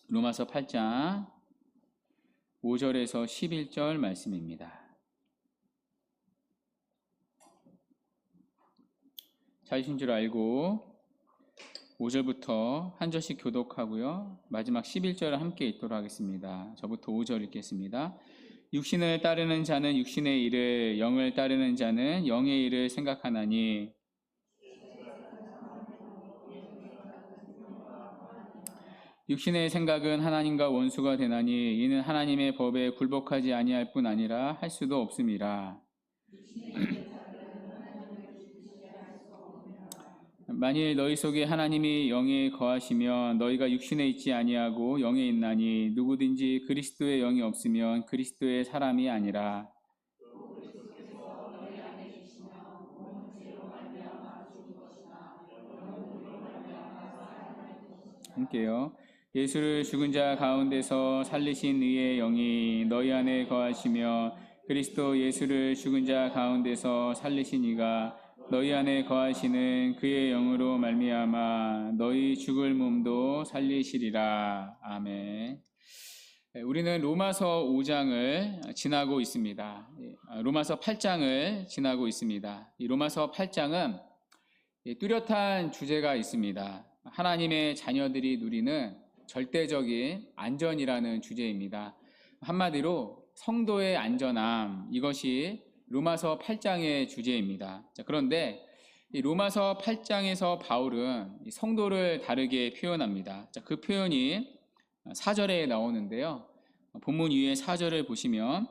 로마서 8장 5절에서 11절 말씀입니다. 찾으신 줄 알고 5절부터 한 절씩 교독하고요. 마지막 11절을 함께 읽도록 하겠습니다. 저부터 5절 읽겠습니다. 육신을 따르는 자는 육신의 일을, 영을 따르는 자는 영의 일을 생각하나니 육신의 생각은 하나님과 원수가 되나니 이는 하나님의 법에 굴복하지 아니할 뿐 아니라 할 수도 없음이라. 만일 너희 속에 하나님이 영에 거하시면 너희가 육신에 있지 아니하고 영에 있나니 누구든지 그리스도의 영이 없으면 그리스도의 사람이 아니라. 함께요. 예수를 죽은 자 가운데서 살리신 이의 영이 너희 안에 거하시며 그리스도 예수를 죽은 자 가운데서 살리신 이가 너희 안에 거하시는 그의 영으로 말미암아 너희 죽을 몸도 살리시리라. 아멘. 우리는 로마서 5장을 지나고 있습니다. 로마서 8장을 지나고 있습니다. 이 로마서 8장은 뚜렷한 주제가 있습니다. 하나님의 자녀들이 누리는 절대적인 안전이라는 주제입니다. 한마디로 성도의 안전함, 이것이 로마서 8장의 주제입니다. 그런데 이 로마서 8장에서 바울은 성도를 다르게 표현합니다. 그 표현이 4절에 나오는데요. 본문 위에 4절을 보시면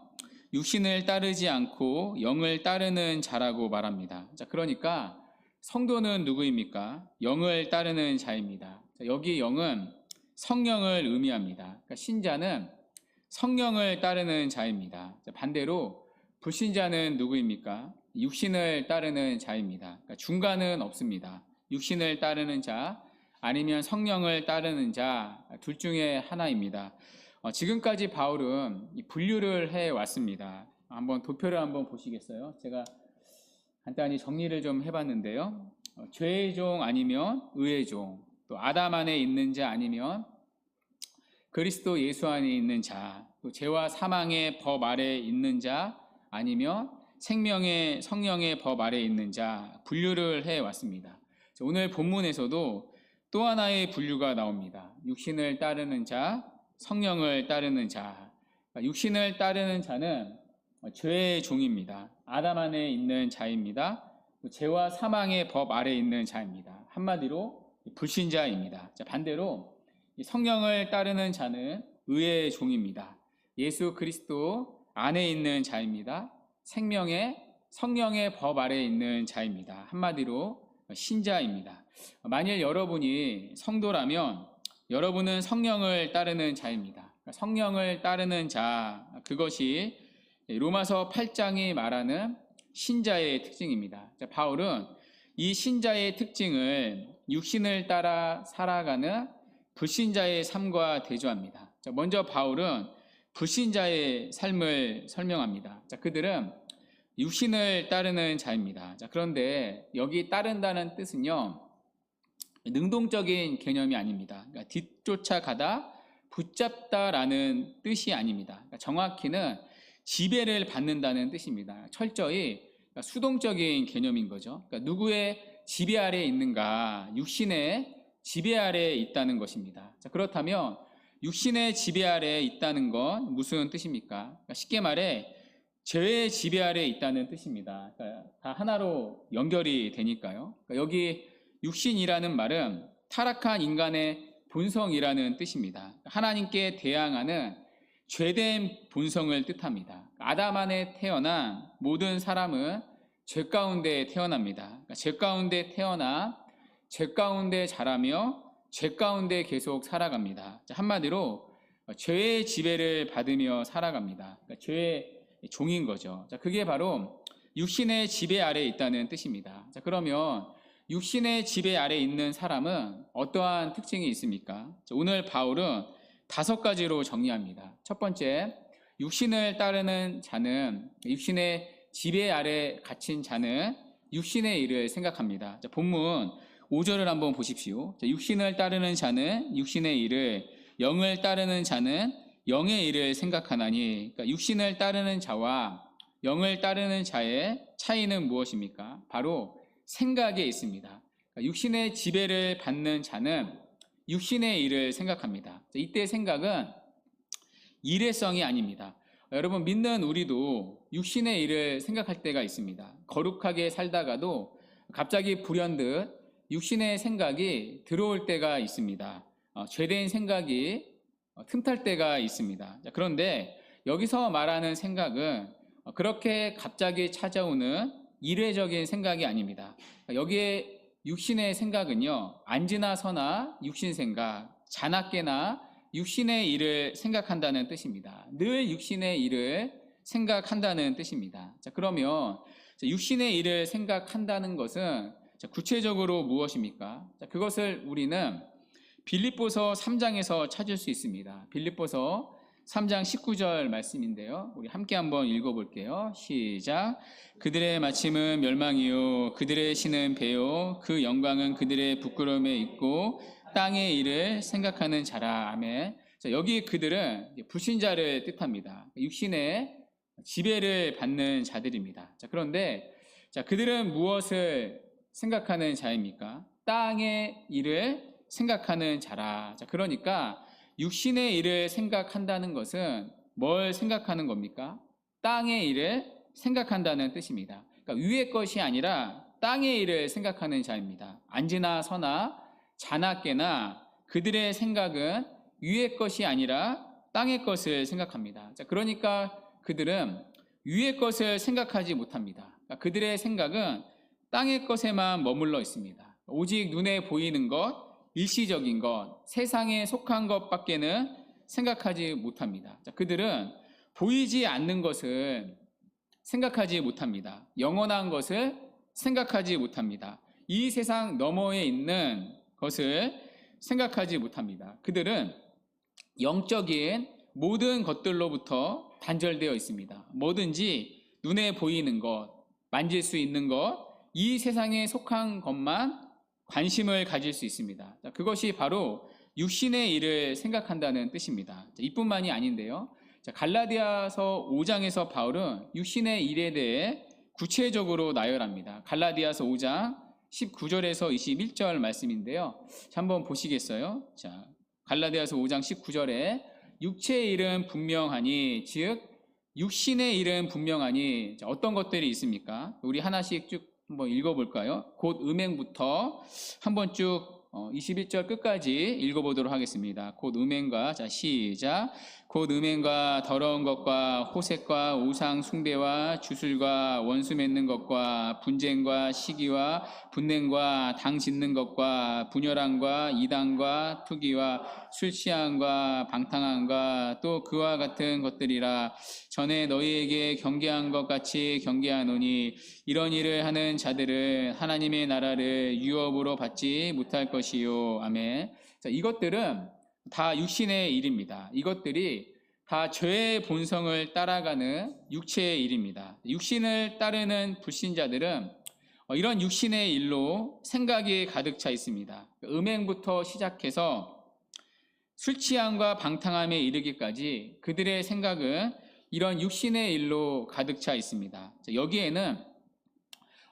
육신을 따르지 않고 영을 따르는 자라고 말합니다. 그러니까 성도는 누구입니까? 영을 따르는 자입니다. 여기 영은 성령을 의미합니다. 그러니까 신자는 성령을 따르는 자입니다. 반대로 불신자는 누구입니까? 육신을 따르는 자입니다. 그러니까 중간은 없습니다. 육신을 따르는 자 아니면 성령을 따르는 자, 둘 중에 하나입니다. 지금까지 바울은 분류를 해왔습니다. 한번 도표를 한번 보시겠어요? 제가 간단히 정리를 좀 해봤는데요. 죄의 종 아니면 의의 종, 또 아담 안에 있는 자 아니면 그리스도 예수 안에 있는 자, 또 죄와 사망의 법 아래 있는 자 아니면 생명의 성령의 법 아래 있는 자, 분류를 해왔습니다. 오늘 본문에서도 또 하나의 분류가 나옵니다. 육신을 따르는 자, 성령을 따르는 자. 육신을 따르는 자는 죄의 종입니다. 아담 안에 있는 자입니다. 죄와 사망의 법 아래 있는 자입니다. 한마디로 불신자입니다. 반대로 성령을 따르는 자는 의의 종입니다. 예수 그리스도 안에 있는 자입니다. 성령의 법 아래 있는 자입니다. 한마디로 신자입니다. 만일 여러분이 성도라면 여러분은 성령을 따르는 자입니다. 성령을 따르는 자, 그것이 로마서 8장이 말하는 신자의 특징입니다. 바울은 이 신자의 특징을 육신을 따라 살아가는 불신자의 삶과 대조합니다. 먼저 바울은 불신자의 삶을 설명합니다. 그들은 육신을 따르는 자입니다. 그런데 여기 따른다는 뜻은요, 능동적인 개념이 아닙니다. 그러니까 뒤쫓아가다, 붙잡다라는 뜻이 아닙니다. 정확히는 지배를 받는다는 뜻입니다. 철저히 수동적인 개념인 거죠. 그러니까 누구의 지배 아래에 있는가? 육신의 지배 아래에 있다는 것입니다. 그렇다면 육신의 지배 아래에 있다는 건 무슨 뜻입니까? 그러니까 쉽게 말해 죄의 지배 아래에 있다는 뜻입니다. 그러니까 다 하나로 연결이 되니까요. 그러니까 여기 육신이라는 말은 타락한 인간의 본성이라는 뜻입니다. 하나님께 대항하는 죄된 본성을 뜻합니다. 아담 안에 태어난 모든 사람은 죄 가운데 태어납니다. 그러니까 죄 가운데 태어나 죄 가운데 자라며 죄 가운데 계속 살아갑니다. 한마디로 죄의 지배를 받으며 살아갑니다. 그러니까 죄의 종인 거죠. 그게 바로 육신의 지배 아래에 있다는 뜻입니다. 그러면 육신의 지배 아래에 있는 사람은 어떠한 특징이 있습니까? 오늘 바울은 5가지로 정리합니다. 첫 번째, 육신을 따르는 자는, 육신의 지배 아래 갇힌 자는 육신의 일을 생각합니다. 본문 5절을 한번 보십시오. 육신을 따르는 자는 육신의 일을 영을 따르는 자는 영의 일을 생각하나니. 그러니까 육신을 따르는 자와 영을 따르는 자의 차이는 무엇입니까? 바로 생각에 있습니다. 그러니까 육신의 지배를 받는 자는 육신의 일을 생각합니다. 이때 생각은 일회성이 아닙니다. 여러분, 믿는 우리도 육신의 일을 생각할 때가 있습니다. 거룩하게 살다가도 갑자기 불현듯 육신의 생각이 들어올 때가 있습니다. 죄된 생각이 틈탈 때가 있습니다. 그런데 여기서 말하는 생각은 그렇게 갑자기 찾아오는 이례적인 생각이 아닙니다. 여기에 육신의 생각은요, 앉으나 서나 육신 생각, 자나 깨나 육신의 일을 생각한다는 뜻입니다. 늘 육신의 일을 생각한다는 뜻입니다. 자, 그러면 육신의 일을 생각한다는 것은 구체적으로 무엇입니까? 자, 그것을 우리는 빌립보서 3장에서 찾을 수 있습니다. 빌립보서 3장 19절 말씀인데요. 우리 함께 한번 읽어볼게요. 시작. 그들의 마침은 멸망이요 그들의 신은 배요 그 영광은 그들의 부끄러움에 있고 땅의 일을 생각하는 자라. 아멘. 자, 여기 그들은 불신자를 뜻합니다. 육신의 지배를 받는 자들입니다. 자, 그런데 그들은 무엇을 생각하는 자입니까? 땅의 일을 생각하는 자라. 자, 그러니까 육신의 일을 생각한다는 것은 뭘 생각하는 겁니까? 땅의 일을 생각한다는 뜻입니다. 그러니까 위의 것이 아니라 땅의 일을 생각하는 자입니다. 앉으나 서나 자나 깨나 그들의 생각은 위의 것이 아니라 땅의 것을 생각합니다. 자, 그러니까 그들은 위의 것을 생각하지 못합니다. 그러니까 그들의 생각은 땅의 것에만 머물러 있습니다. 오직 눈에 보이는 것, 일시적인 것, 세상에 속한 것밖에는 생각하지 못합니다. 자, 그들은 보이지 않는 것을 생각하지 못합니다. 영원한 것을 생각하지 못합니다. 이 세상 너머에 있는 것을 생각하지 못합니다. 그들은 영적인 모든 것들로부터 단절되어 있습니다. 뭐든지 눈에 보이는 것, 만질 수 있는 것, 이 세상에 속한 것만 관심을 가질 수 있습니다. 그것이 바로 육신의 일을 생각한다는 뜻입니다. 이뿐만이 아닌데요. 갈라디아서 5장에서 바울은 육신의 일에 대해 구체적으로 나열합니다. 갈라디아서 5장 19절에서 21절 말씀인데요. 한번 보시겠어요? 자, 갈라디아서 5장 19절에 육체의 일은 분명하니, 즉 육신의 일은 분명하니. 자, 어떤 것들이 있습니까? 우리 하나씩 쭉 한번 읽어볼까요? 곧 음행부터 한번 쭉 21절 끝까지 읽어보도록 하겠습니다. 곧 음행과, 자 시작. 곧 음행과 더러운 것과 호색과 우상 숭배와 주술과 원수 맺는 것과 분쟁과 시기와 분냉과 당 짓는 것과 분열함과 이단과 투기와 술 취함과 방탕함과 또 그와 같은 것들이라. 전에 너희에게 경계한 것 같이 경계하노니 이런 일을 하는 자들은 하나님의 나라를 유업으로 받지 못할 것이요. 아멘. 자, 이것들은 다 육신의 일입니다. 이것들이 다 죄의 본성을 따라가는 육체의 일입니다. 육신을 따르는 불신자들은 이런 육신의 일로 생각이 가득 차 있습니다. 음행부터 시작해서 술 취함과 방탕함에 이르기까지 그들의 생각은 이런 육신의 일로 가득 차 있습니다. 여기에는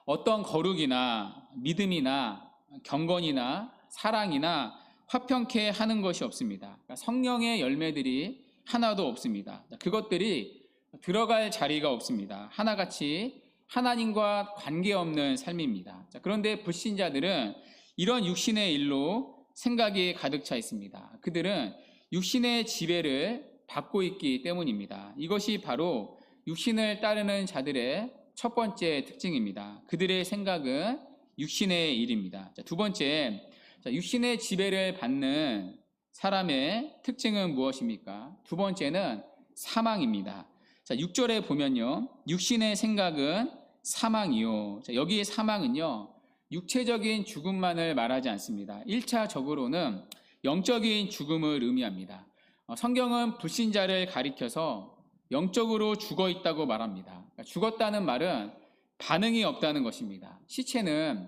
어떤 거룩이나 믿음이나 경건이나 사랑이나 화평케 하는 것이 없습니다. 성령의 열매들이 하나도 없습니다. 그것들이 들어갈 자리가 없습니다. 하나같이 하나님과 관계없는 삶입니다. 그런데 불신자들은 이런 육신의 일로 생각이 가득 차 있습니다. 그들은 육신의 지배를 받고 있기 때문입니다. 이것이 바로 육신을 따르는 자들의 첫 번째 특징입니다. 그들의 생각은 육신의 일입니다. 두 번째, 육신의 지배를 받는 사람의 특징은 무엇입니까? 두 번째는 사망입니다. 6절에 보면요, 육신의 생각은 사망이요. 여기의 사망은요, 육체적인 죽음만을 말하지 않습니다. 1차적으로는 영적인 죽음을 의미합니다. 성경은 불신자를 가리켜서 영적으로 죽어 있다고 말합니다. 죽었다는 말은 반응이 없다는 것입니다. 시체는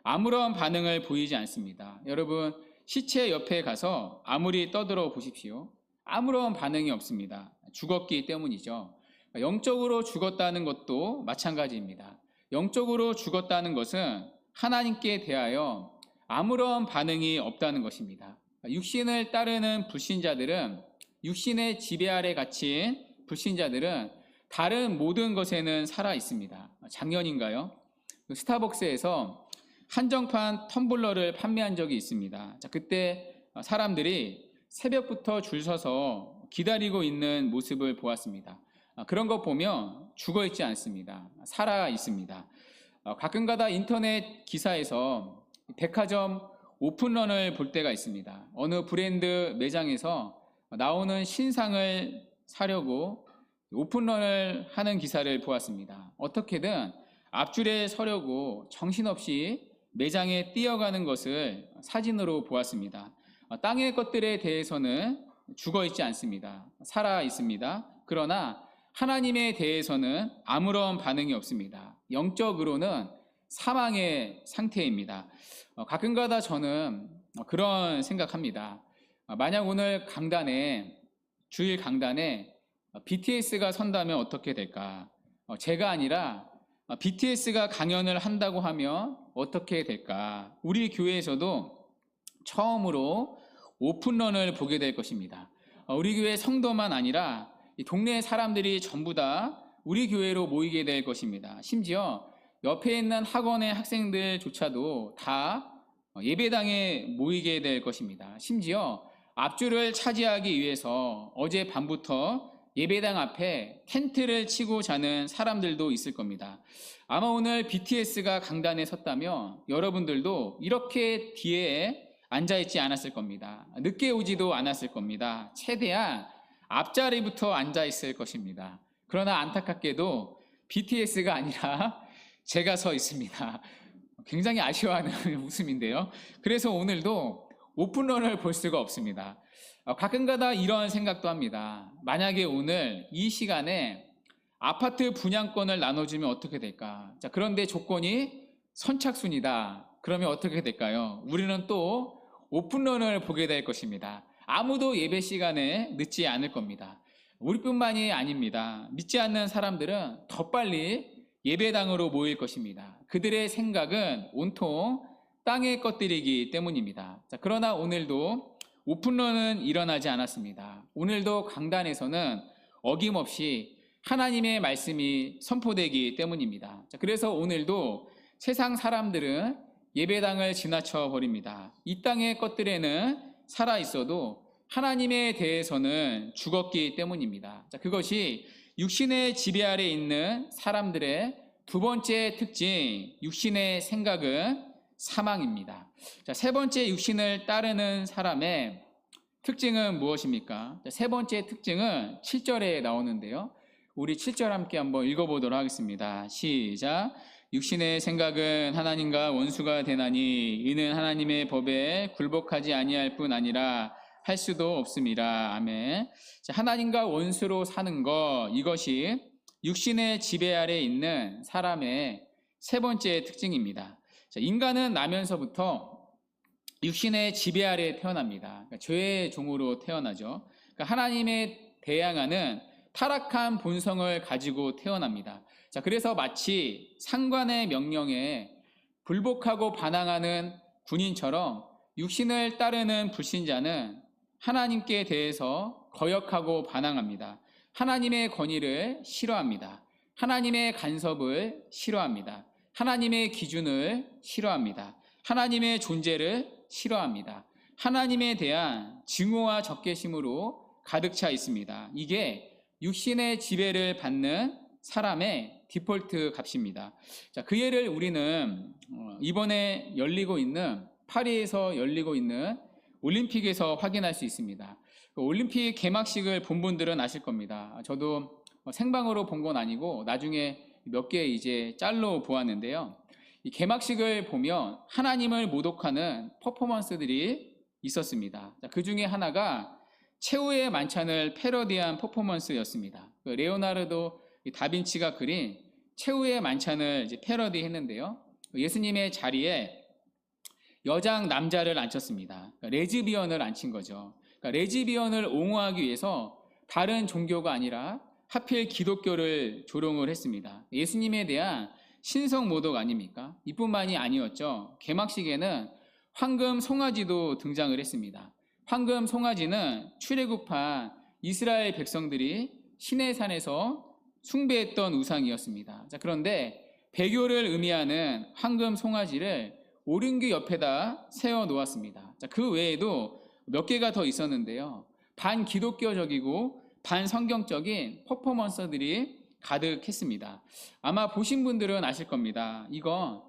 아무런 반응을 보이지 않습니다. 여러분, 시체 옆에 가서 아무리 떠들어 보십시오. 아무런 반응이 없습니다. 죽었기 때문이죠. 영적으로 죽었다는 것도 마찬가지입니다. 영적으로 죽었다는 것은 하나님께 대하여 아무런 반응이 없다는 것입니다. 육신을 따르는 불신자들은, 육신의 지배 아래 갇힌 불신자들은 다른 모든 것에는 살아 있습니다. 작년인가요? 스타벅스에서 한정판 텀블러를 판매한 적이 있습니다. 그때 사람들이 새벽부터 줄 서서 기다리고 있는 모습을 보았습니다. 그런 거 보면 죽어 있지 않습니다. 살아 있습니다. 가끔가다 인터넷 기사에서 백화점 오픈런을 볼 때가 있습니다. 어느 브랜드 매장에서 나오는 신상을 사려고 오픈런을 하는 기사를 보았습니다. 어떻게든 앞줄에 서려고 정신없이 매장에 뛰어가는 것을 사진으로 보았습니다. 땅의 것들에 대해서는 죽어 있지 않습니다. 살아 있습니다. 그러나 하나님에 대해서는 아무런 반응이 없습니다. 영적으로는 사망의 상태입니다. 가끔가다 저는 그런 생각합니다. 만약 오늘 강단에, 주일 강단에 BTS가 선다면 어떻게 될까? 제가 아니라 BTS가 강연을 한다고 하면 어떻게 될까? 우리 교회에서도 처음으로 오픈런을 보게 될 것입니다. 우리 교회 성도만 아니라 이 동네 사람들이 전부 다 우리 교회로 모이게 될 것입니다. 심지어 옆에 있는 학원의 학생들조차도 다 예배당에 모이게 될 것입니다. 심지어 앞줄을 차지하기 위해서 어제 밤부터 예배당 앞에 텐트를 치고 자는 사람들도 있을 겁니다. 아마 오늘 BTS가 강단에 섰다면 여러분들도 이렇게 뒤에 앉아있지 않았을 겁니다. 늦게 오지도 않았을 겁니다. 최대한 앞자리부터 앉아있을 것입니다. 그러나 안타깝게도 BTS가 아니라 제가 서 있습니다. 굉장히 아쉬워하는 웃음인데요. 그래서 오늘도 오픈런을 볼 수가 없습니다. 가끔가다 이런 생각도 합니다. 만약에 오늘 이 시간에 아파트 분양권을 나눠주면 어떻게 될까? 자, 그런데 조건이 선착순이다. 그러면 어떻게 될까요? 우리는 또 오픈런을 보게 될 것입니다. 아무도 예배 시간에 늦지 않을 겁니다. 우리뿐만이 아닙니다. 믿지 않는 사람들은 더 빨리 예배당으로 모일 것입니다. 그들의 생각은 온통 땅의 것들이기 때문입니다. 자, 그러나 오늘도 오픈런은 일어나지 않았습니다. 오늘도 강단에서는 어김없이 하나님의 말씀이 선포되기 때문입니다. 자, 그래서 오늘도 세상 사람들은 예배당을 지나쳐 버립니다. 이 땅의 것들에는 살아 있어도 하나님에 대해서는 죽었기 때문입니다. 자, 그것이 육신의 지배 아래 있는 사람들의 두 번째 특징, 육신의 생각은 사망입니다. 자, 세 번째 육신을 따르는 사람의 특징은 무엇입니까? 자, 세 번째 특징은 7절에 나오는데요. 우리 7절 함께 한번 읽어보도록 하겠습니다. 시작. 육신의 생각은 하나님과 원수가 되나니 이는 하나님의 법에 굴복하지 아니할 뿐 아니라 할 수도 없습니다. 아멘. 자, 하나님과 원수로 사는 것, 이것이 육신의 지배 아래 있는 사람의 세 번째 특징입니다. 자, 인간은 나면서부터 육신의 지배 아래 태어납니다. 그러니까 죄의 종으로 태어나죠. 그러니까 하나님에 대항하는 타락한 본성을 가지고 태어납니다. 자, 그래서 마치 상관의 명령에 불복하고 반항하는 군인처럼 육신을 따르는 불신자는 하나님께 대해서 거역하고 반항합니다. 하나님의 권위를 싫어합니다. 하나님의 간섭을 싫어합니다. 하나님의 기준을 싫어합니다. 하나님의 존재를 싫어합니다. 하나님에 대한 증오와 적개심으로 가득 차 있습니다. 이게 육신의 지배를 받는 사람의 디폴트 값입니다. 자, 그 예를 우리는 이번에 열리고 있는 파리에서 열리고 있는 올림픽에서 확인할 수 있습니다. 올림픽 개막식을 본 분들은 아실 겁니다. 저도 생방으로 본 건 아니고 나중에 몇 개 이제 짤로 보았는데요. 이 개막식을 보면 하나님을 모독하는 퍼포먼스들이 있었습니다. 그 중에 하나가 최후의 만찬을 패러디한 퍼포먼스였습니다. 레오나르도 다빈치가 그린 최후의 만찬을 이제 패러디했는데요. 예수님의 자리에 여장 남자를 앉혔습니다. 그러니까 레즈비언을 앉힌 거죠. 그러니까 레즈비언을 옹호하기 위해서 다른 종교가 아니라 하필 기독교를 조롱을 했습니다. 예수님에 대한 신성 모독 아닙니까? 이뿐만이 아니었죠. 개막식에는 황금 송아지도 등장을 했습니다. 황금 송아지는 출애굽한 이스라엘 백성들이 시내산에서 숭배했던 우상이었습니다. 자, 그런데 배교를 의미하는 황금 송아지를 오륜교 옆에다 세워 놓았습니다. 자, 그 외에도 몇 개가 더 있었는데요. 반기독교적이고 반성경적인 퍼포먼서들이 가득했습니다. 아마 보신 분들은 아실 겁니다. 이건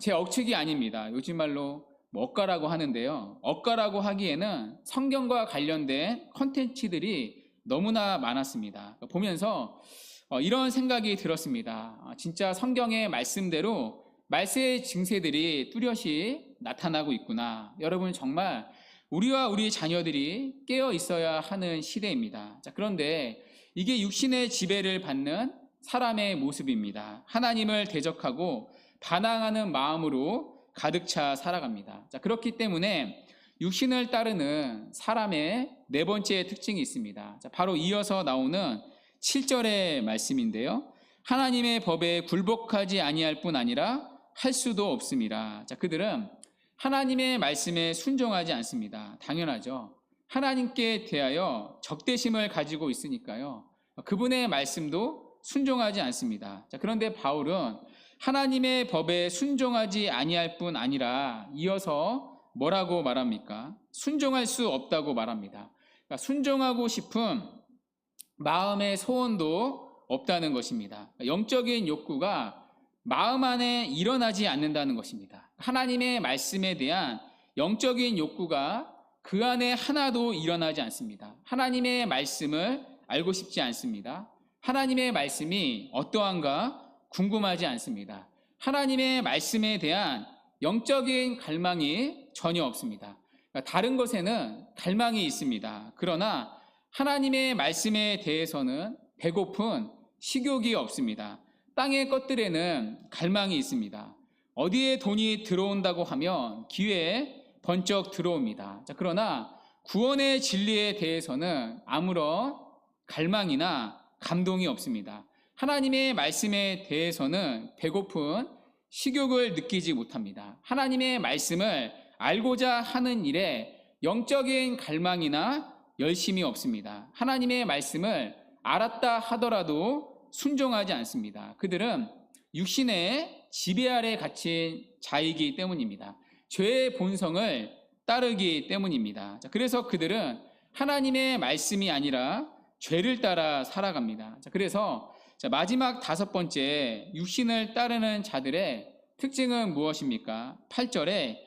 제 억측이 아닙니다. 요즘 말로 억가라고 하는데요. 억가라고 하기에는 성경과 관련된 컨텐츠들이 너무나 많았습니다. 보면서 이런 생각이 들었습니다. 진짜 성경의 말씀대로 말세의 증세들이 뚜렷이 나타나고 있구나. 여러분, 정말 우리와 우리 자녀들이 깨어 있어야 하는 시대입니다. 자, 그런데 이게 육신의 지배를 받는 사람의 모습입니다. 하나님을 대적하고 반항하는 마음으로 가득 차 살아갑니다. 자, 그렇기 때문에 육신을 따르는 사람의 네 번째 특징이 있습니다. 자, 바로 이어서 나오는 7절의 말씀인데요. 하나님의 법에 굴복하지 아니할 뿐 아니라 할 수도 없습니다. 자, 그들은 하나님의 말씀에 순종하지 않습니다. 당연하죠. 하나님께 대하여 적대심을 가지고 있으니까요. 그분의 말씀도 순종하지 않습니다. 자, 그런데 바울은 하나님의 법에 순종하지 아니할 뿐 아니라 이어서 뭐라고 말합니까? 순종할 수 없다고 말합니다. 그러니까 순종하고 싶은 마음의 소원도 없다는 것입니다. 영적인 욕구가 마음 안에 일어나지 않는다는 것입니다. 하나님의 말씀에 대한 영적인 욕구가 그 안에 하나도 일어나지 않습니다. 하나님의 말씀을 알고 싶지 않습니다. 하나님의 말씀이 어떠한가 궁금하지 않습니다. 하나님의 말씀에 대한 영적인 갈망이 전혀 없습니다. 그러니까 다른 것에는 갈망이 있습니다. 그러나 하나님의 말씀에 대해서는 배고픈 식욕이 없습니다. 땅의 것들에는 갈망이 있습니다. 어디에 돈이 들어온다고 하면 기회에 번쩍 들어옵니다. 자, 그러나 구원의 진리에 대해서는 아무런 갈망이나 감동이 없습니다. 하나님의 말씀에 대해서는 배고픈 식욕을 느끼지 못합니다. 하나님의 말씀을 알고자 하는 일에 영적인 갈망이나 열심이 없습니다. 하나님의 말씀을 알았다 하더라도 순종하지 않습니다. 그들은 육신의 지배 아래 갇힌 자이기 때문입니다. 죄의 본성을 따르기 때문입니다. 그래서 그들은 하나님의 말씀이 아니라 죄를 따라 살아갑니다. 그래서 마지막 다섯 번째, 육신을 따르는 자들의 특징은 무엇입니까? 8절에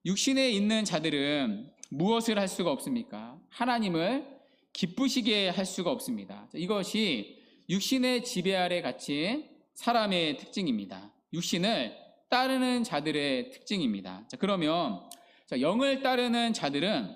육신에 있는 자들은 무엇을 할 수가 없습니까? 하나님을 기쁘시게 할 수가 없습니다. 이것이 육신의 지배 아래 갇힌 사람의 특징입니다. 육신을 따르는 자들의 특징입니다. 그러면 영을 따르는 자들은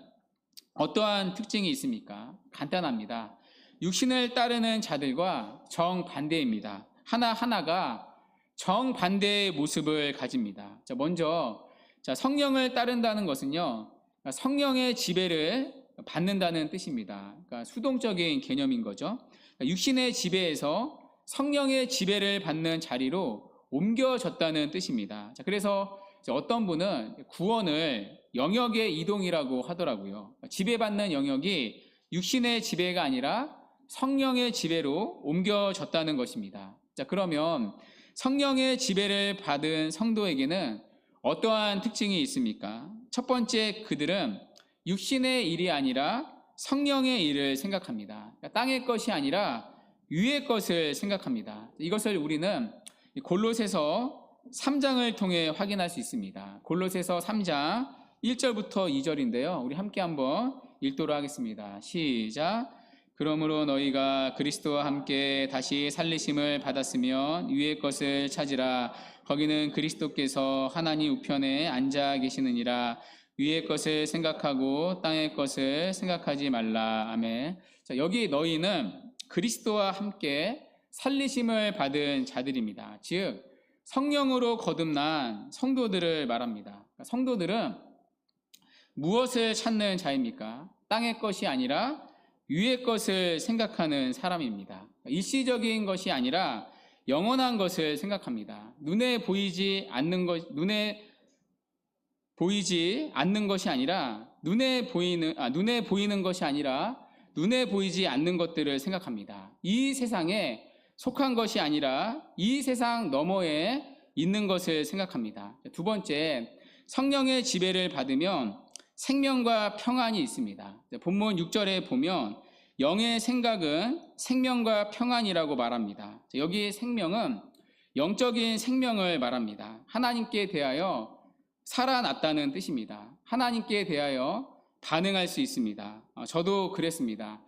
어떠한 특징이 있습니까? 간단합니다. 육신을 따르는 자들과 정반대입니다. 하나하나가 정반대의 모습을 가집니다. 먼저 성령을 따른다는 것은요, 성령의 지배를 받는다는 뜻입니다. 그러니까 수동적인 개념인 거죠. 육신의 지배에서 성령의 지배를 받는 자리로 옮겨졌다는 뜻입니다. 그래서 어떤 분은 구원을 영역의 이동이라고 하더라고요. 지배받는 영역이 육신의 지배가 아니라 성령의 지배로 옮겨졌다는 것입니다. 그러면 성령의 지배를 받은 성도에게는 어떠한 특징이 있습니까? 첫 번째, 그들은 육신의 일이 아니라 성령의 일을 생각합니다. 땅의 것이 아니라 위의 것을 생각합니다. 이것을 우리는 골로새서 3장을 통해 확인할 수 있습니다. 골로새서 3장 1절부터 2절인데요. 우리 함께 한번 읽도록 하겠습니다. 시작. 그러므로 너희가 그리스도와 함께 다시 살리심을 받았으면 위의 것을 찾으라. 거기는 그리스도께서 하나님 우편에 앉아 계시느니라. 위의 것을 생각하고 땅의 것을 생각하지 말라. 아멘. 여기 너희는 그리스도와 함께 살리심을 받은 자들입니다. 즉 성령으로 거듭난 성도들을 말합니다. 성도들은 무엇을 찾는 자입니까? 땅의 것이 아니라 위의 것을 생각하는 사람입니다. 일시적인 것이 아니라 영원한 것을 생각합니다. 눈에 보이지 않는 것이 아니라 눈에 보이는 것이 아니라 눈에 보이지 않는 것들을 생각합니다. 이 세상에 속한 것이 아니라 이 세상 너머에 있는 것을 생각합니다. 두 번째, 성령의 지배를 받으면 생명과 평안이 있습니다. 본문 6절에 보면 영의 생각은 생명과 평안이라고 말합니다. 여기 생명은 영적인 생명을 말합니다. 하나님께 대하여 살아났다는 뜻입니다. 하나님께 대하여 반응할 수 있습니다. 저도 그랬습니다.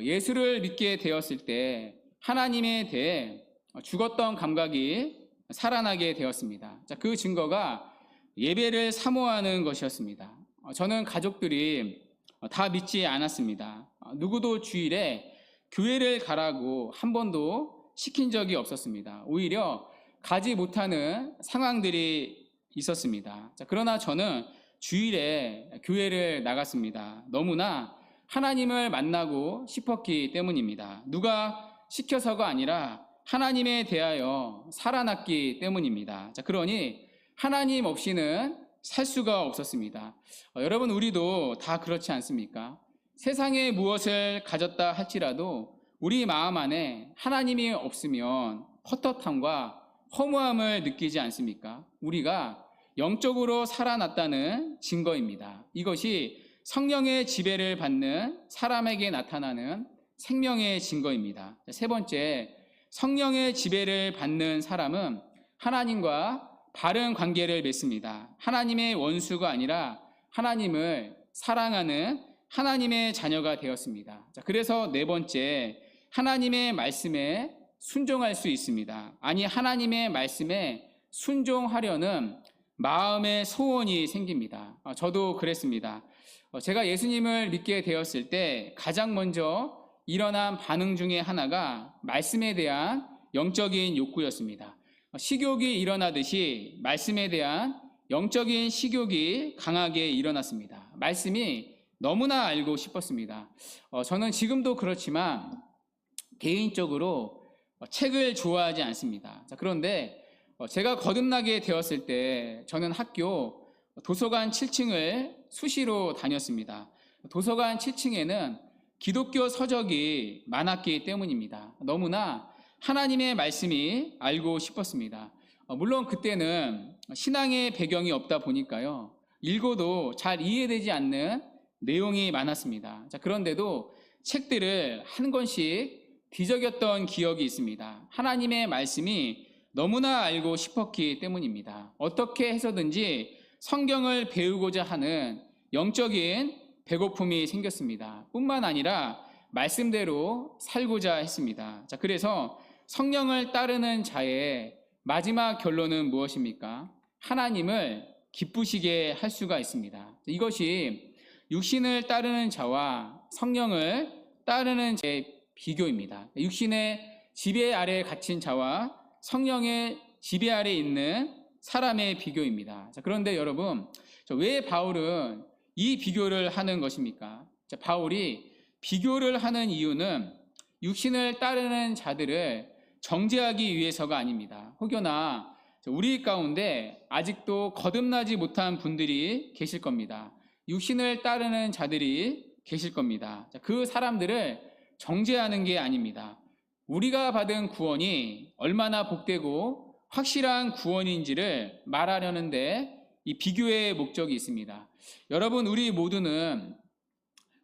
예수를 믿게 되었을 때 하나님에 대해 죽었던 감각이 살아나게 되었습니다. 그 증거가 예배를 사모하는 것이었습니다. 저는 가족들이 다 믿지 않았습니다. 누구도 주일에 교회를 가라고 한 번도 시킨 적이 없었습니다. 오히려 가지 못하는 상황들이 있었습니다. 그러나 저는 주일에 교회를 나갔습니다. 너무나 하나님을 만나고 싶었기 때문입니다. 누가 시켜서가 아니라 하나님에 대하여 살아났기 때문입니다. 그러니 하나님 없이는 살 수가 없었습니다. 여러분, 우리도 다 그렇지 않습니까? 세상에 무엇을 가졌다 할지라도 우리 마음 안에 하나님이 없으면 헛헛함과 허무함을 느끼지 않습니까? 우리가 영적으로 살아났다는 증거입니다. 이것이 성령의 지배를 받는 사람에게 나타나는 생명의 증거입니다. 세 번째, 성령의 지배를 받는 사람은 하나님과 바른 관계를 맺습니다. 하나님의 원수가 아니라 하나님을 사랑하는 하나님의 자녀가 되었습니다. 그래서 네 번째, 하나님의 말씀에 순종할 수 있습니다. 아니, 하나님의 말씀에 순종하려는 마음의 소원이 생깁니다. 저도 그랬습니다. 제가 예수님을 믿게 되었을 때 가장 먼저 일어난 반응 중에 하나가 말씀에 대한 영적인 욕구였습니다. 식욕이 일어나듯이 말씀에 대한 영적인 식욕이 강하게 일어났습니다. 말씀이 너무나 알고 싶었습니다. 저는 지금도 그렇지만 개인적으로 책을 좋아하지 않습니다. 그런데 제가 거듭나게 되었을 때 저는 학교 도서관 7층을 수시로 다녔습니다. 도서관 7층에는 기독교 서적이 많았기 때문입니다. 너무나 하나님의 말씀이 알고 싶었습니다. 물론 그때는 신앙의 배경이 없다 보니까요, 읽어도 잘 이해되지 않는 내용이 많았습니다. 그런데도 책들을 한 권씩 뒤적였던 기억이 있습니다. 하나님의 말씀이 너무나 알고 싶었기 때문입니다. 어떻게 해서든지 성경을 배우고자 하는 영적인 배고픔이 생겼습니다. 뿐만 아니라 말씀대로 살고자 했습니다. 그래서 성령을 따르는 자의 마지막 결론은 무엇입니까? 하나님을 기쁘시게 할 수가 있습니다. 이것이 육신을 따르는 자와 성령을 따르는 자의 비교입니다. 육신의 지배 아래 갇힌 자와 성령의 지배 아래 있는 사람의 비교입니다. 그런데 여러분, 왜 바울은 이 비교를 하는 것입니까? 바울이 비교를 하는 이유는 육신을 따르는 자들을 정죄하기 위해서가 아닙니다. 혹여나 우리 가운데 아직도 거듭나지 못한 분들이 계실 겁니다. 육신을 따르는 자들이 계실 겁니다. 그 사람들을 정죄하는 게 아닙니다. 우리가 받은 구원이 얼마나 복되고 확실한 구원인지를 말하려는데 이 비교의 목적이 있습니다. 여러분, 우리 모두는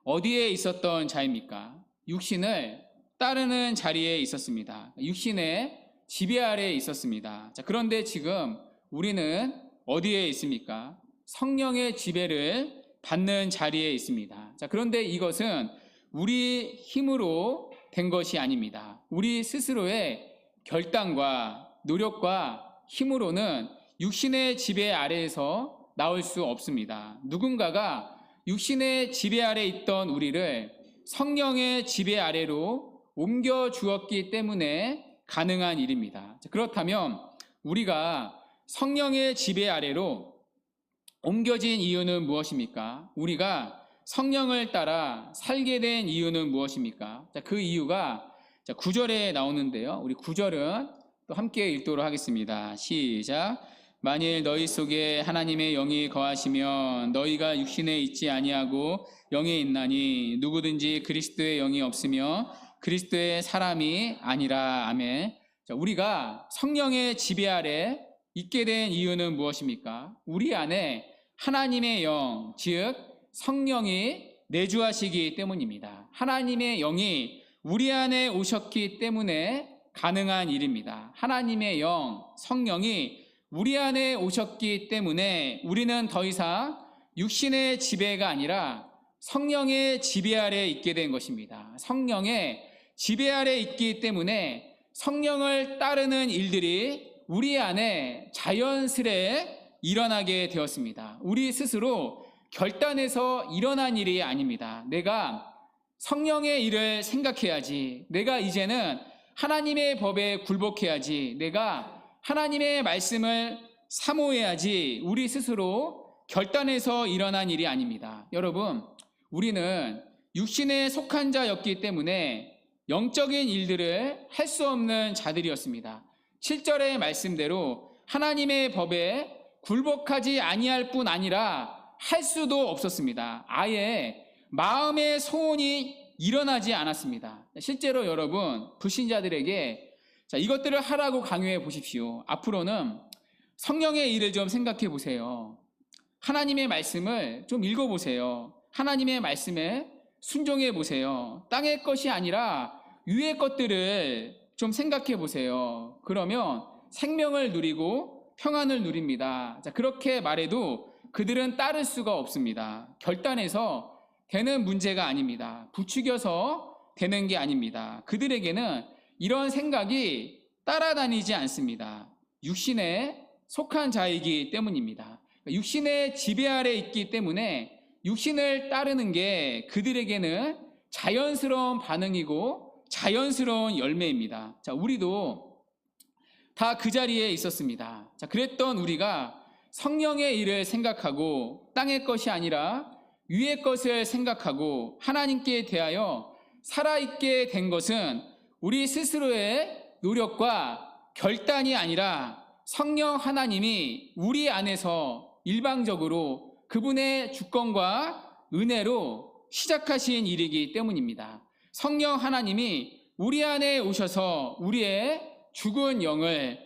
어디에 있었던 자입니까? 육신을 따르는 자리에 있었습니다. 육신의 지배 아래에 있었습니다. 그런데 지금 우리는 어디에 있습니까? 성령의 지배를 받는 자리에 있습니다. 그런데 이것은 우리 힘으로 된 것이 아닙니다. 우리 스스로의 결단과 노력과 힘으로는 육신의 지배 아래에서 나올 수 없습니다. 누군가가 육신의 지배 아래 있던 우리를 성령의 지배 아래로 옮겨 주었기 때문에 가능한 일입니다. 그렇다면 우리가 성령의 지배 아래로 옮겨진 이유는 무엇입니까? 우리가 성령을 따라 살게 된 이유는 무엇입니까? 자, 그 이유가 9절에 나오는데요. 우리 9절은 또 함께 읽도록 하겠습니다. 시작. 만일 너희 속에 하나님의 영이 거하시면 너희가 육신에 있지 아니하고 영에 있나니 누구든지 그리스도의 영이 없으며 그리스도의 사람이 아니라. 아멘. 자, 우리가 성령의 지배 아래 있게 된 이유는 무엇입니까? 우리 안에 하나님의 영, 즉 성령이 내주하시기 때문입니다. 하나님의 영이 우리 안에 오셨기 때문에 가능한 일입니다. 하나님의 영, 성령이 우리 안에 오셨기 때문에 우리는 더 이상 육신의 지배가 아니라 성령의 지배 아래 있게 된 것입니다. 성령의 지배 아래 있기 때문에 성령을 따르는 일들이 우리 안에 자연스레 일어나게 되었습니다. 우리 스스로 결단해서 일어난 일이 아닙니다. 내가 성령의 일을 생각해야지, 내가 이제는 하나님의 법에 굴복해야지, 내가 하나님의 말씀을 사모해야지, 우리 스스로 결단해서 일어난 일이 아닙니다. 여러분, 우리는 육신에 속한 자였기 때문에 영적인 일들을 할 수 없는 자들이었습니다. 7절의 말씀대로 하나님의 법에 굴복하지 아니할 뿐 아니라 할 수도 없었습니다. 아예 마음의 소원이 일어나지 않았습니다. 실제로 여러분, 불신자들에게 이것들을 하라고 강요해 보십시오. 앞으로는 성령의 일을 좀 생각해 보세요. 하나님의 말씀을 좀 읽어보세요. 하나님의 말씀에 순종해 보세요. 땅의 것이 아니라 위의 것들을 좀 생각해 보세요. 그러면 생명을 누리고 평안을 누립니다. 자, 그렇게 말해도 그들은 따를 수가 없습니다. 결단해서 되는 문제가 아닙니다. 부추겨서 되는 게 아닙니다. 그들에게는 이런 생각이 따라다니지 않습니다. 육신에 속한 자이기 때문입니다. 육신의 지배 아래 있기 때문에 육신을 따르는 게 그들에게는 자연스러운 반응이고 자연스러운 열매입니다. 자, 우리도 다 그 자리에 있었습니다. 자, 그랬던 우리가 성령의 일을 생각하고 땅의 것이 아니라 위의 것을 생각하고 하나님께 대하여 살아있게 된 것은 우리 스스로의 노력과 결단이 아니라 성령 하나님이 우리 안에서 일방적으로 그분의 주권과 은혜로 시작하신 일이기 때문입니다. 성령 하나님이 우리 안에 오셔서 우리의 죽은 영혼을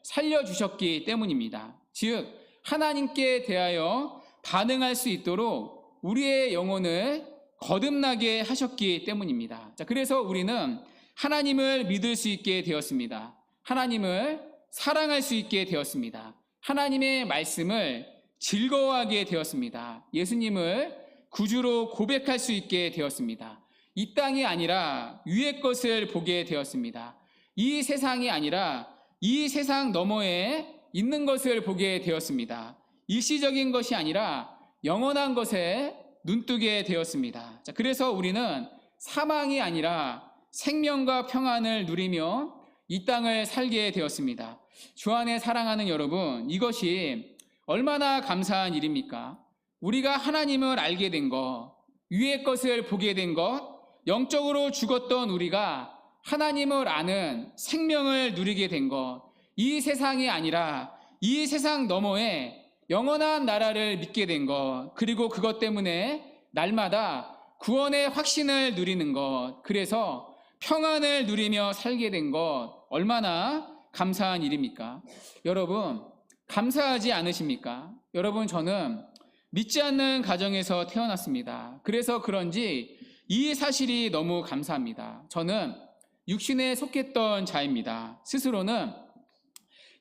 살려주셨기 때문입니다. 즉 하나님께 대하여 반응할 수 있도록 우리의 영혼을 거듭나게 하셨기 때문입니다. 자, 그래서 우리는 하나님을 믿을 수 있게 되었습니다. 하나님을 사랑할 수 있게 되었습니다. 하나님의 말씀을 즐거워하게 되었습니다. 예수님을 구주로 고백할 수 있게 되었습니다. 이 땅이 아니라 위의 것을 보게 되었습니다. 이 세상이 아니라 이 세상 너머에 있는 것을 보게 되었습니다. 일시적인 것이 아니라 영원한 것에 눈뜨게 되었습니다. 자, 그래서 우리는 사망이 아니라 생명과 평안을 누리며 이 땅을 살게 되었습니다. 주 안에 사랑하는 여러분, 이것이 얼마나 감사한 일입니까? 우리가 하나님을 알게 된 것, 위의 것을 보게 된 것, 영적으로 죽었던 우리가 하나님을 아는 생명을 누리게 된 것, 이 세상이 아니라 이 세상 너머에 영원한 나라를 믿게 된 것, 그리고 그것 때문에 날마다 구원의 확신을 누리는 것, 그래서 평안을 누리며 살게 된 것, 얼마나 감사한 일입니까? 여러분, 감사하지 않으십니까? 여러분, 저는 믿지 않는 가정에서 태어났습니다. 그래서 그런지 이 사실이 너무 감사합니다. 저는 육신에 속했던 자입니다. 스스로는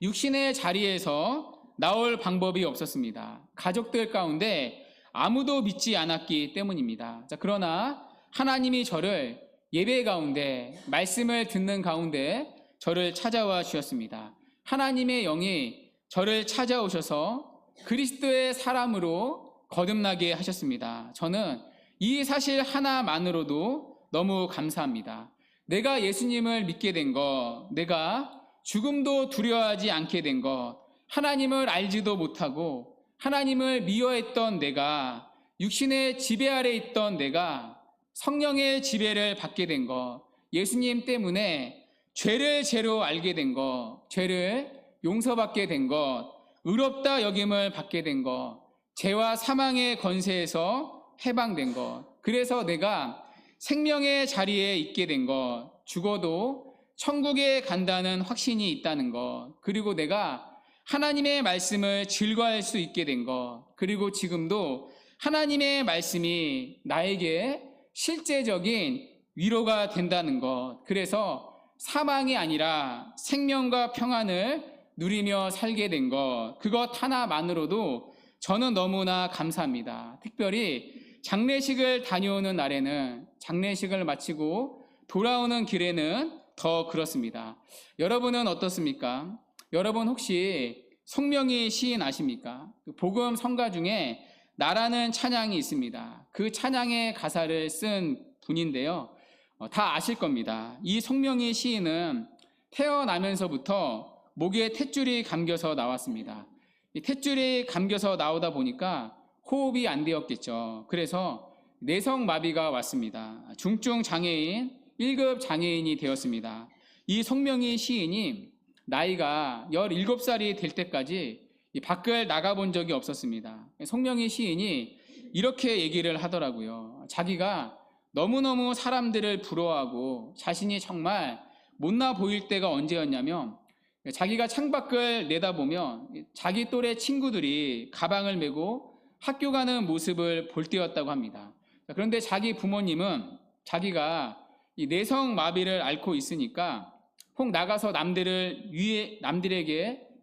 육신의 자리에서 나올 방법이 없었습니다. 가족들 가운데 아무도 믿지 않았기 때문입니다. 자, 그러나 하나님이 저를 예배 가운데, 말씀을 듣는 가운데 저를 찾아와 주셨습니다. 하나님의 영이 저를 찾아오셔서 그리스도의 사람으로 거듭나게 하셨습니다. 저는 이 사실 하나만으로도 너무 감사합니다. 내가 예수님을 믿게 된 것, 내가 죽음도 두려워하지 않게 된 것, 하나님을 알지도 못하고 하나님을 미워했던 내가, 육신의 지배 아래 있던 내가 성령의 지배를 받게 된 것, 예수님 때문에 죄를 죄로 알게 된 것, 죄를 용서받게 된 것, 의롭다 여김을 받게 된 것, 죄와 사망의 권세에서 해방된 것, 그래서 내가 생명의 자리에 있게 된 것, 죽어도 천국에 간다는 확신이 있다는 것, 그리고 내가 하나님의 말씀을 즐거워할 수 있게 된 것, 그리고 지금도 하나님의 말씀이 나에게 실제적인 위로가 된다는 것, 그래서 사망이 아니라 생명과 평안을 누리며 살게 된 것, 그것 하나만으로도 저는 너무나 감사합니다. 특별히 장례식을 다녀오는 날에는, 장례식을 마치고 돌아오는 길에는 더 그렇습니다. 여러분은 어떻습니까? 여러분 혹시 송명희 시인 아십니까? 복음 성가 중에 나라는 찬양이 있습니다. 그 찬양의 가사를 쓴 분인데요. 다 아실 겁니다. 이 송명희 시인은 태어나면서부터 목에 탯줄이 감겨서 나왔습니다. 이 탯줄이 감겨서 나오다 보니까 호흡이 안 되었겠죠. 그래서 내성마비가 왔습니다. 중증 장애인, 1급 장애인이 되었습니다. 이 송명희 시인이 나이가 17살이 될 때까지 밖을 나가본 적이 없었습니다. 송명희 시인이 이렇게 얘기를 하더라고요. 자기가 너무너무 사람들을 부러워하고 자신이 정말 못나 보일 때가 언제였냐면, 자기가 창밖을 내다보면 자기 또래 친구들이 가방을 메고 학교 가는 모습을 볼 때였다고 합니다. 그런데 자기 부모님은 자기가 이 내성마비를 앓고 있으니까 혹 나가서 남들에게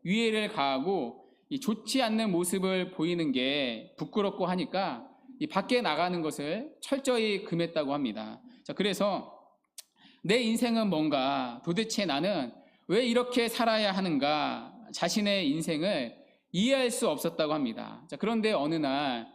위해를 가하고 이 좋지 않는 모습을 보이는 게 부끄럽고 하니까 이 밖에 나가는 것을 철저히 금했다고 합니다. 자, 그래서 내 인생은 뭔가, 도대체 나는 왜 이렇게 살아야 하는가, 자신의 인생을 이해할 수 없었다고 합니다. 자, 그런데 어느 날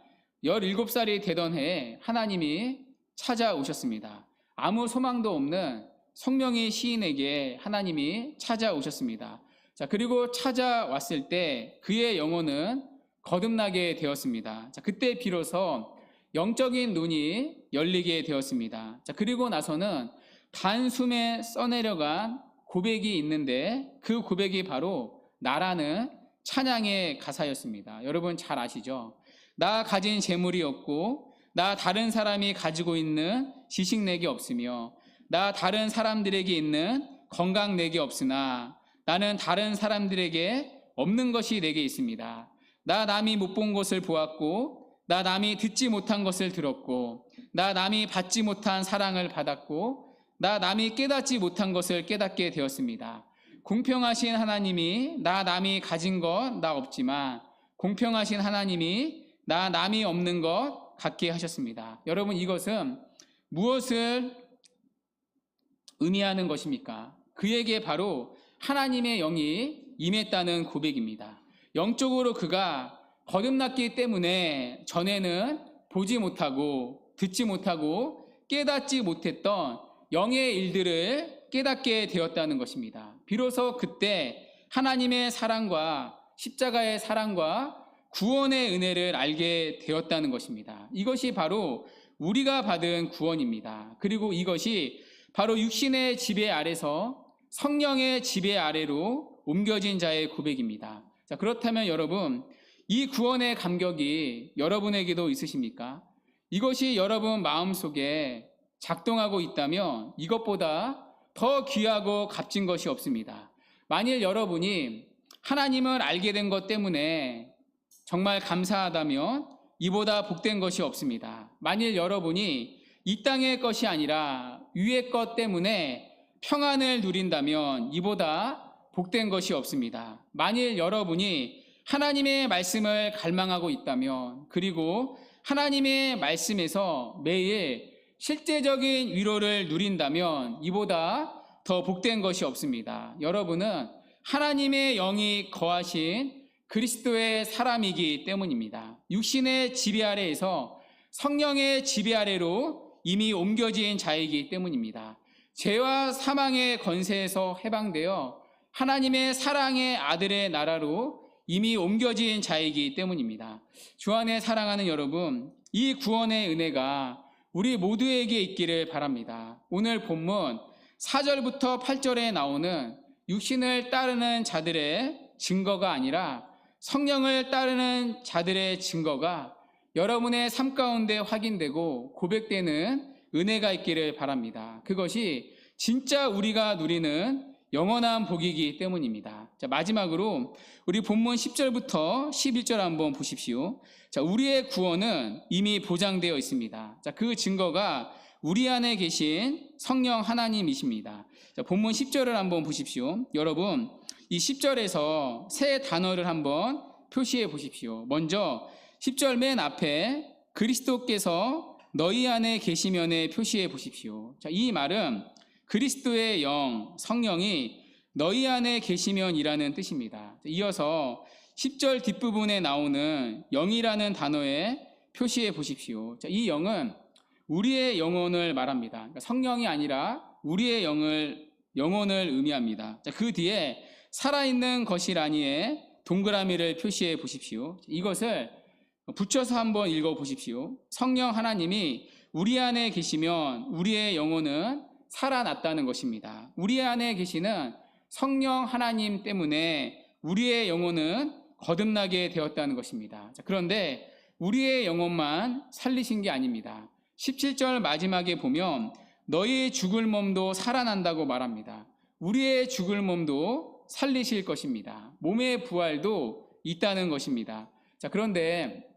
17살이 되던 해에 하나님이 찾아오셨습니다. 아무 소망도 없는 송명희 시인에게 하나님이 찾아오셨습니다. 자, 그리고 찾아왔을 때 그의 영혼은 거듭나게 되었습니다. 자, 그때 비로소 영적인 눈이 열리게 되었습니다. 자, 그리고 나서는 단숨에 써내려간 고백이 있는데, 그 고백이 바로 나라는 찬양의 가사였습니다. 여러분 잘 아시죠? 나 가진 재물이 없고, 나 다른 사람이 가지고 있는 지식 내게 없으며, 나 다른 사람들에게 있는 건강 내게 없으나 나는 다른 사람들에게 없는 것이 내게 있습니다. 나 남이 못 본 것을 보았고, 나 남이 듣지 못한 것을 들었고, 나 남이 받지 못한 사랑을 받았고, 나 남이 깨닫지 못한 것을 깨닫게 되었습니다. 공평하신 하나님이 나 남이 가진 것 나 없지만 공평하신 하나님이 나 남이 없는 것 갖게 하셨습니다. 여러분, 이것은 무엇을 의미하는 것입니까? 그에게 바로 하나님의 영이 임했다는 고백입니다. 영적으로 그가 거듭났기 때문에 전에는 보지 못하고 듣지 못하고 깨닫지 못했던 영의 일들을 깨닫게 되었다는 것입니다. 비로소 그때 하나님의 사랑과 십자가의 사랑과 구원의 은혜를 알게 되었다는 것입니다. 이것이 바로 우리가 받은 구원입니다. 그리고 이것이 바로 육신의 지배 아래서 성령의 지배 아래로 옮겨진 자의 고백입니다. 자, 그렇다면 여러분, 이 구원의 감격이 여러분에게도 있으십니까? 이것이 여러분 마음속에 작동하고 있다면 이것보다 더 귀하고 값진 것이 없습니다. 만일 여러분이 하나님을 알게 된 것 때문에 정말 감사하다면 이보다 복된 것이 없습니다. 만일 여러분이 이 땅의 것이 아니라 위의 것 때문에 평안을 누린다면 이보다 복된 것이 없습니다. 만일 여러분이 하나님의 말씀을 갈망하고 있다면, 그리고 하나님의 말씀에서 매일 실제적인 위로를 누린다면 이보다 더 복된 것이 없습니다. 여러분은 하나님의 영이 거하신 그리스도의 사람이기 때문입니다. 육신의 지배 아래에서 성령의 지배 아래로 이미 옮겨진 자이기 때문입니다. 죄와 사망의 권세에서 해방되어 하나님의 사랑의 아들의 나라로 이미 옮겨진 자이기 때문입니다. 주 안에 사랑하는 여러분, 이 구원의 은혜가 우리 모두에게 있기를 바랍니다. 오늘 본문 4절부터 8절에 나오는 육신을 따르는 자들의 증거가 아니라 성령을 따르는 자들의 증거가 여러분의 삶 가운데 확인되고 고백되는 은혜가 있기를 바랍니다. 그것이 진짜 우리가 누리는 영원한 복이기 때문입니다. 자, 마지막으로 우리 본문 10절부터 11절 한번 보십시오. 자, 우리의 구원은 이미 보장되어 있습니다. 자, 그 증거가 우리 안에 계신 성령 하나님이십니다. 자, 본문 10절을 한번 보십시오. 여러분, 이 10절에서 세 단어를 한번 표시해 보십시오. 먼저 10절 맨 앞에 그리스도께서 너희 안에 계시면에 표시해 보십시오. 자, 이 말은 그리스도의 영, 성령이 너희 안에 계시면이라는 뜻입니다. 이어서 10절 뒷부분에 나오는 영이라는 단어에 표시해 보십시오. 자, 이 영은 우리의 영혼을 말합니다. 그러니까 성령이 아니라 우리의 영혼을 의미합니다. 자, 그 뒤에 살아있는 것이라니에 동그라미를 표시해 보십시오. 이것을 붙여서 한번 읽어 보십시오. 성령 하나님이 우리 안에 계시면 우리의 영혼은 살아났다는 것입니다. 우리 안에 계시는 성령 하나님 때문에 우리의 영혼은 거듭나게 되었다는 것입니다. 자, 그런데 우리의 영혼만 살리신 게 아닙니다. 17절 마지막에 보면 너희의 죽을 몸도 살아난다고 말합니다. 우리의 죽을 몸도 살리실 것입니다. 몸의 부활도 있다는 것입니다. 자, 그런데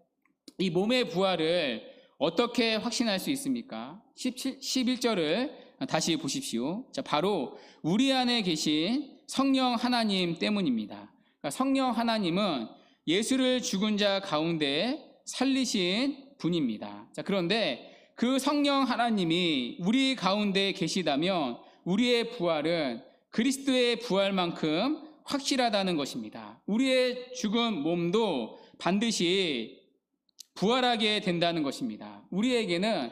이 몸의 부활을 어떻게 확신할 수 있습니까? 11절을 다시 보십시오. 자, 바로 우리 안에 계신 성령 하나님 때문입니다. 그러니까 성령 하나님은 예수를 죽은 자 가운데 살리신 분입니다. 자, 그런데 그 성령 하나님이 우리 가운데 계시다면 우리의 부활은 그리스도의 부활만큼 확실하다는 것입니다. 우리의 죽은 몸도 반드시 부활하게 된다는 것입니다. 우리에게는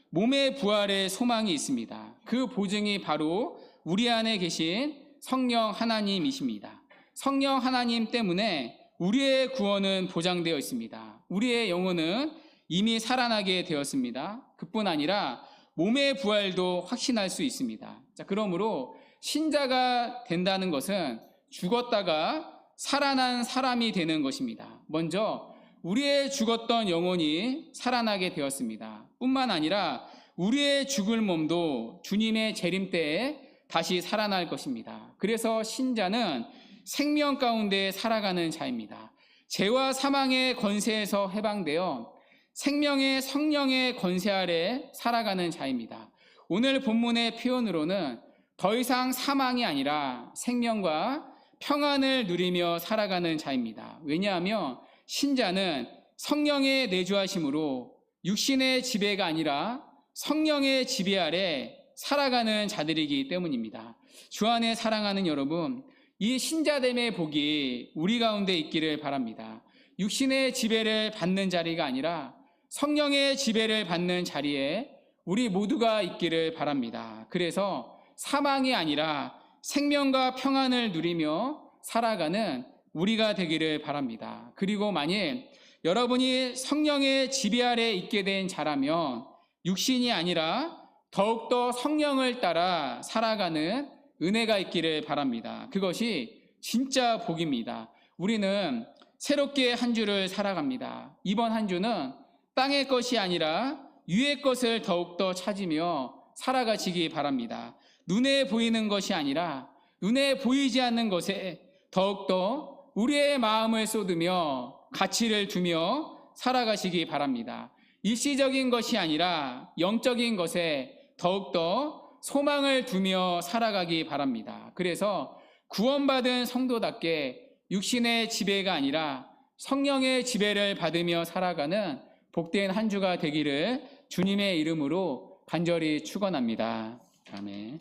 몸의 부활의 소망이 있습니다. 그 보증이 바로 우리 안에 계신 성령 하나님이십니다. 성령 하나님 때문에 우리의 구원은 보장되어 있습니다. 우리의 영혼은 이미 살아나게 되었습니다. 그뿐 아니라 몸의 부활도 확신할 수 있습니다. 자, 그러므로 신자가 된다는 것은 죽었다가 살아난 사람이 되는 것입니다. 먼저 우리의 죽었던 영혼이 살아나게 되었습니다. 뿐만 아니라 우리의 죽을 몸도 주님의 재림 때에 다시 살아날 것입니다. 그래서 신자는 생명 가운데 살아가는 자입니다. 죄와 사망의 권세에서 해방되어 생명의 성령의 권세 아래 살아가는 자입니다. 오늘 본문의 표현으로는 더 이상 사망이 아니라 생명과 평안을 누리며 살아가는 자입니다. 왜냐하면 신자는 성령의 내주하심으로 육신의 지배가 아니라 성령의 지배 아래 살아가는 자들이기 때문입니다. 주 안에 사랑하는 여러분, 이 신자됨의 복이 우리 가운데 있기를 바랍니다. 육신의 지배를 받는 자리가 아니라 성령의 지배를 받는 자리에 우리 모두가 있기를 바랍니다. 그래서 사망이 아니라 생명과 평안을 누리며 살아가는 우리가 되기를 바랍니다. 그리고 만일 여러분이 성령의 지배 아래 있게 된 자라면 육신이 아니라 더욱더 성령을 따라 살아가는 은혜가 있기를 바랍니다. 그것이 진짜 복입니다. 우리는 새롭게 한 주를 살아갑니다. 이번 한 주는 땅의 것이 아니라 위의 것을 더욱더 찾으며 살아가시기 바랍니다. 눈에 보이는 것이 아니라 눈에 보이지 않는 것에 더욱더 우리의 마음을 쏟으며 가치를 두며 살아가시기 바랍니다. 일시적인 것이 아니라 영적인 것에 더욱더 소망을 두며 살아가기 바랍니다. 그래서 구원받은 성도답게 육신의 지배가 아니라 성령의 지배를 받으며 살아가는 복된 한 주가 되기를 주님의 이름으로 간절히 축원합니다. 아멘.